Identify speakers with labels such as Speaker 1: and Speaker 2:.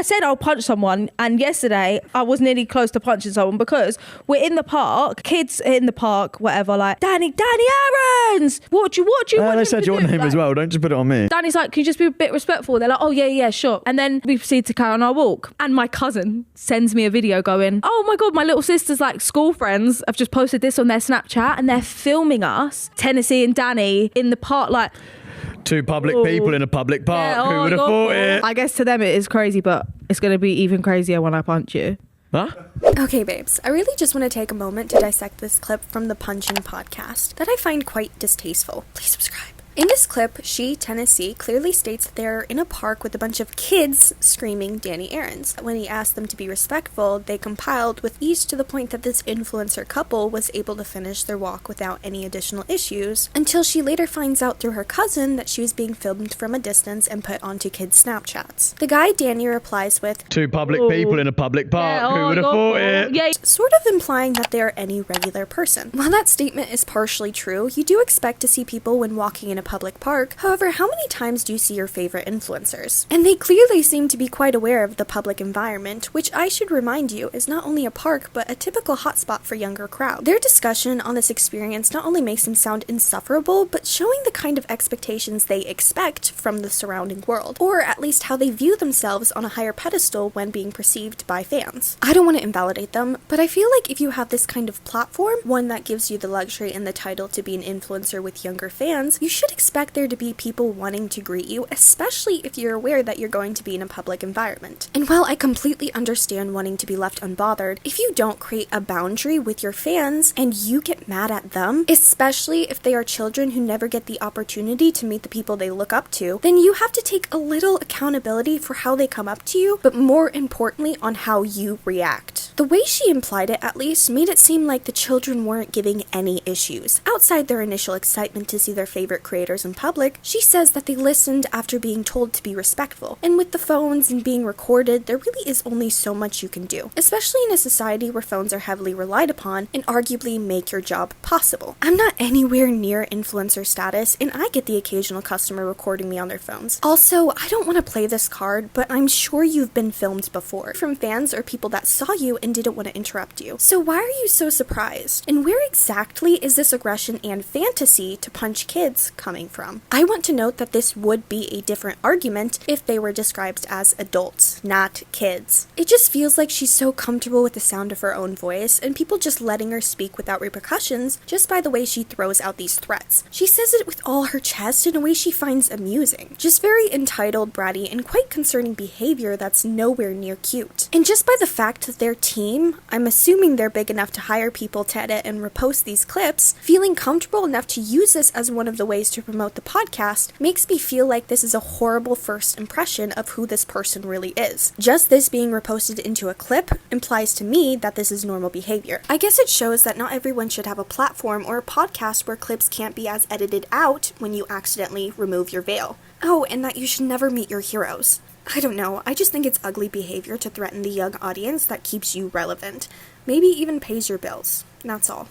Speaker 1: I said I'll punch someone, and yesterday I was nearly close to punching someone because we're in the park, kids in the park, whatever, like, Danny Aarons, what do you
Speaker 2: they said your name as well, don't just put it on me.
Speaker 1: Danny's like, can you just be a bit respectful? They're like, oh yeah, sure. And then we proceed to carry on our walk. And my cousin sends me a video going, oh my God, my little sister's like school friends have just posted this on their Snapchat and they're filming us, Tennessee and Danny, in the park, like,
Speaker 2: two public people in a public park.
Speaker 1: Yeah,
Speaker 2: who would have thought it?
Speaker 1: I guess to them it is crazy, but it's going to be even crazier when I punch you.
Speaker 2: Huh?
Speaker 3: Okay, babes, I really just want to take a moment to dissect this clip from the Punchin podcast that I find quite distasteful. Please subscribe. In this clip, Tennessee, clearly states that they're in a park with a bunch of kids screaming Danny Aarons. When he asked them to be respectful, they compiled with ease to the point that this influencer couple was able to finish their walk without any additional issues, until she later finds out through her cousin that she was being filmed from a distance and put onto kids' Snapchats. The guy Danny replies with,
Speaker 2: two public people in a public park. Who would have thought it?
Speaker 1: Yeah.
Speaker 3: Sort of implying that they're any regular person. While that statement is partially true, you do expect to see people when walking in a public park. However, how many times do you see your favorite influencers? And they clearly seem to be quite aware of the public environment, which I should remind you is not only a park, but a typical hotspot for younger crowds. Their discussion on this experience not only makes them sound insufferable, but showing the kind of expectations they expect from the surrounding world, or at least how they view themselves on a higher pedestal when being perceived by fans. I don't want to invalidate them, but I feel like if you have this kind of platform, one that gives you the luxury and the title to be an influencer with younger fans, you should expect there to be people wanting to greet you, especially if you're aware that you're going to be in a public environment. And while I completely understand wanting to be left unbothered, if you don't create a boundary with your fans and you get mad at them, especially if they are children who never get the opportunity to meet the people they look up to, then you have to take a little accountability for how they come up to you, but more importantly on how you react. The way she implied it, at least, made it seem like the children weren't giving any issues. Outside their initial excitement to see their favorite creators in public, she says that they listened after being told to be respectful. And with the phones and being recorded, there really is only so much you can do, especially in a society where phones are heavily relied upon and arguably make your job possible. I'm not anywhere near influencer status, and I get the occasional customer recording me on their phones. Also, I don't want to play this card, but I'm sure you've been filmed before, from fans or people that saw you and didn't want to interrupt you. So why are you so surprised? And where exactly is this aggression and fantasy to punch kids coming from? I want to note that this would be a different argument if they were described as adults, not kids. It just feels like she's so comfortable with the sound of her own voice and people just letting her speak without repercussions just by the way she throws out these threats. She says it with all her chest in a way she finds amusing. Just very entitled, bratty, and quite concerning behavior that's nowhere near cute. And just by the fact that their team, I'm assuming they're big enough to hire people to edit and repost these clips, feeling comfortable enough to use this as one of the ways to promote the podcast makes me feel like this is a horrible first impression of who this person really is. Just this being reposted into a clip implies to me that this is normal behavior. I guess it shows that not everyone should have a platform or a podcast where clips can't be as edited out when you accidentally remove your veil. Oh, and that you should never meet your heroes. I don't know, I just think it's ugly behavior to threaten the young audience that keeps you relevant. Maybe even pays your bills. That's all.